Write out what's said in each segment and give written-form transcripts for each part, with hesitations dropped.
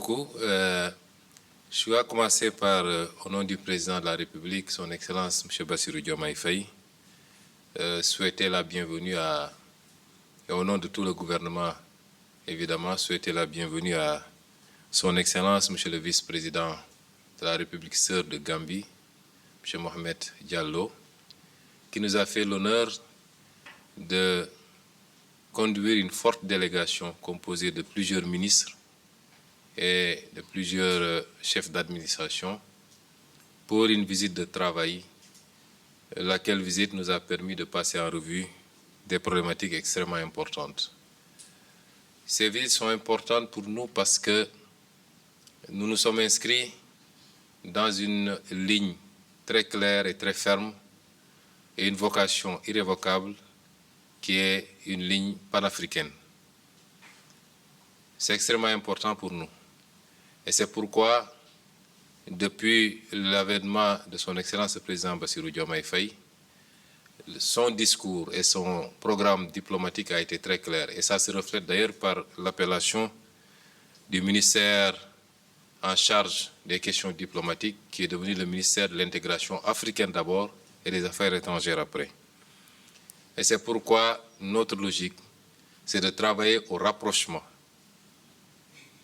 beaucoup. Je vais commencer par, au nom du président de la République, son Excellence M. Bassirou Diomaye Faye, souhaiter la bienvenue et au nom de tout le gouvernement, évidemment, souhaiter la bienvenue à son Excellence M. le vice-président de la République sœur de Gambie, M. Mohamed Diallo, qui nous a fait l'honneur de conduire une forte délégation composée de plusieurs ministres et de plusieurs chefs d'administration pour une visite de travail, laquelle visite nous a permis de passer en revue des problématiques extrêmement importantes. Ces visites sont importantes pour nous parce que nous nous sommes inscrits dans une ligne très claire et très ferme et une vocation irrévocable qui est une ligne panafricaine. C'est extrêmement important pour nous. Et c'est pourquoi, depuis l'avènement de son Excellence le Président Bassirou Diomaye Faye, son discours et son programme diplomatique a été très clair. Et ça se reflète d'ailleurs par l'appellation du ministère en charge des questions diplomatiques, qui est devenu le ministère de l'intégration africaine d'abord et des affaires étrangères après. Et c'est pourquoi notre logique, c'est de travailler au rapprochement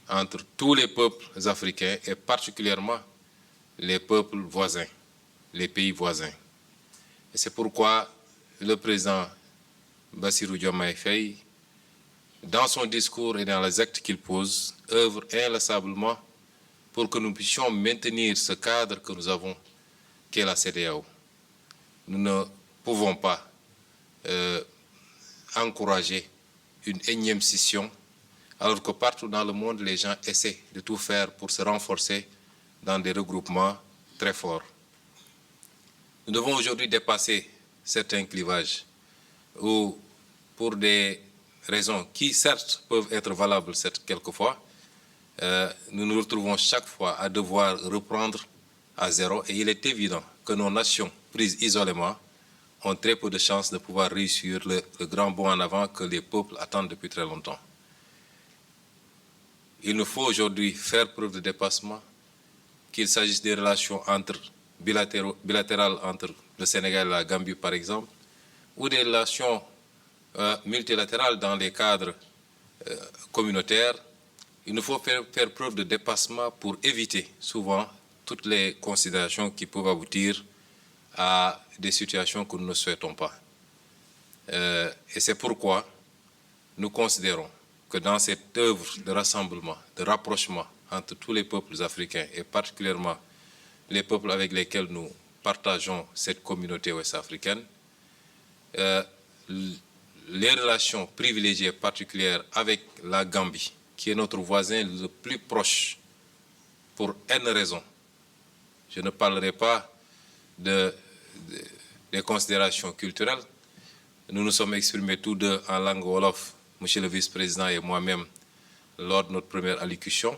entre tous les peuples africains et particulièrement les peuples voisins, les pays voisins. Et c'est pourquoi le président Bassirou Diomaye Faye, dans son discours et dans les actes qu'il pose, œuvre inlassablement pour que nous puissions maintenir ce cadre que nous avons, qu'est la CEDEAO. Nous ne pouvons pas encourager une énième scission, alors que partout dans le monde, les gens essaient de tout faire pour se renforcer dans des regroupements très forts. Nous devons aujourd'hui dépasser certains clivages où, pour des raisons qui certes peuvent être valables quelquefois, nous nous retrouvons chaque fois à devoir reprendre à zéro, et il est évident que nos nations prises isolément ont très peu de chances de pouvoir réussir le grand bond en avant que les peuples attendent depuis très longtemps. Il nous faut aujourd'hui faire preuve de dépassement, qu'il s'agisse des relations bilatérales entre le Sénégal et la Gambie par exemple, ou des relations multilatérales dans les cadres communautaires. Il nous faut faire preuve de dépassement pour éviter souvent toutes les considérations qui peuvent aboutir à des situations que nous ne souhaitons pas. Et c'est pourquoi nous considérons que dans cette œuvre de rassemblement, de rapprochement entre tous les peuples africains et particulièrement les peuples avec lesquels nous partageons cette communauté ouest-africaine, les relations privilégiées particulières avec la Gambie, qui est notre voisin le plus proche pour N raisons. Je ne parlerai pas des considérations culturelles. Nous nous sommes exprimés tous deux en langue wolof, Monsieur le vice-président et moi-même, lors de notre première allocution.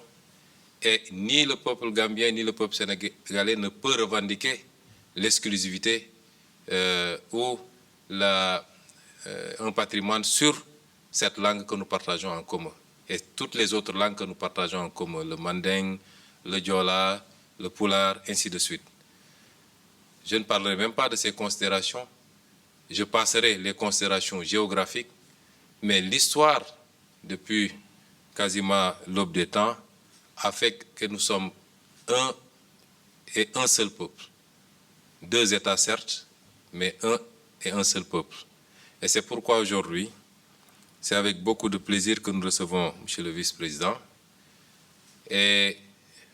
Et ni le peuple gambien ni le peuple sénégalais ne peut revendiquer l'exclusivité ou un patrimoine sur cette langue que nous partageons en commun. Et toutes les autres langues que nous partageons en commun, le manding, le diola, le pulaar, ainsi de suite. Je ne parlerai même pas de ces considérations. Je passerai les considérations géographiques, mais l'histoire, depuis quasiment l'aube des temps, a fait que nous sommes un et un seul peuple. Deux États certes, mais un et un seul peuple. Et c'est pourquoi aujourd'hui, c'est avec beaucoup de plaisir que nous recevons M. le vice-président. Et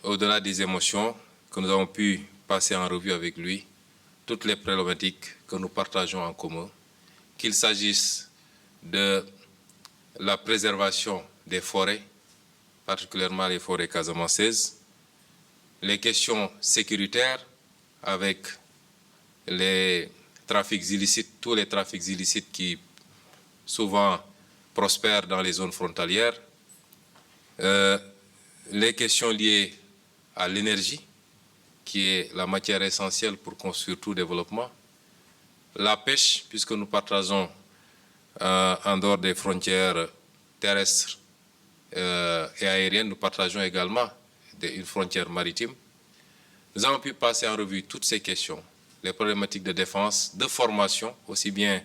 au-delà des émotions, que nous avons pu passer en revue avec lui, toutes les problématiques que nous partageons en commun, qu'il s'agisse de la préservation des forêts, particulièrement les forêts casamançaises, les questions sécuritaires avec les trafics illicites, tous les trafics illicites qui souvent prospèrent dans les zones frontalières, les questions liées à l'énergie, qui est la matière essentielle pour construire tout développement, la pêche, puisque nous partageons en dehors des frontières terrestres et aériennes, nous partageons également une frontière maritime. Nous avons pu passer en revue toutes ces questions, les problématiques de défense, de formation, aussi bien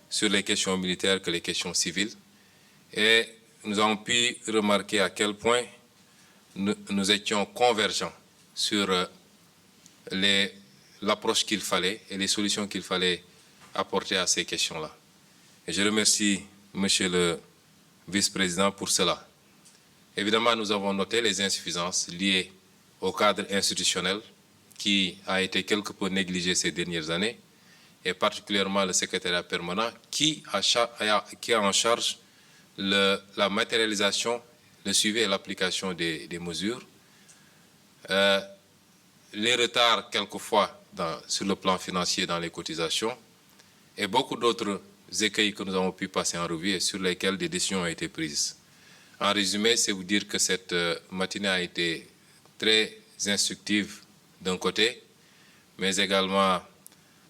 sur les questions militaires que les questions civiles. Et nous avons pu remarquer à quel point nous étions convergents sur l'approche qu'il fallait et les solutions qu'il fallait apporter à ces questions-là. Et je remercie Monsieur le vice-président pour cela. Évidemment, nous avons noté les insuffisances liées au cadre institutionnel qui a été quelque peu négligé ces dernières années, et particulièrement le secrétariat permanent qui a en charge la matérialisation, le suivi et l'application des mesures. Les retards quelquefois sur le plan financier dans les cotisations et beaucoup d'autres écueils que nous avons pu passer en revue et sur lesquels des décisions ont été prises. En résumé, c'est vous dire que cette matinée a été très instructive d'un côté, mais également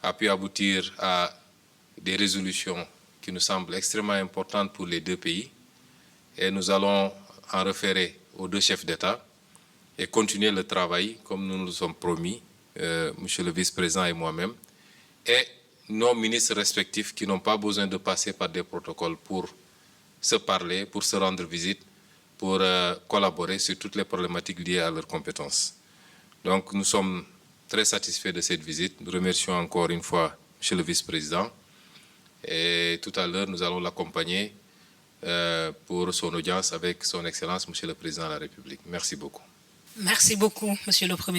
a pu aboutir à des résolutions qui nous semblent extrêmement importantes pour les deux pays. Et nous allons en référer aux deux chefs d'État et continuer le travail comme nous nous sommes promis, Monsieur le vice-président et moi-même, et nos ministres respectifs qui n'ont pas besoin de passer par des protocoles pour se parler, pour se rendre visite, pour collaborer sur toutes les problématiques liées à leurs compétences. Donc nous sommes très satisfaits de cette visite. Nous remercions encore une fois Monsieur le vice-président. Et tout à l'heure, nous allons l'accompagner pour son audience avec son Excellence, Monsieur le Président de la République. Merci beaucoup. Merci beaucoup, Monsieur le Premier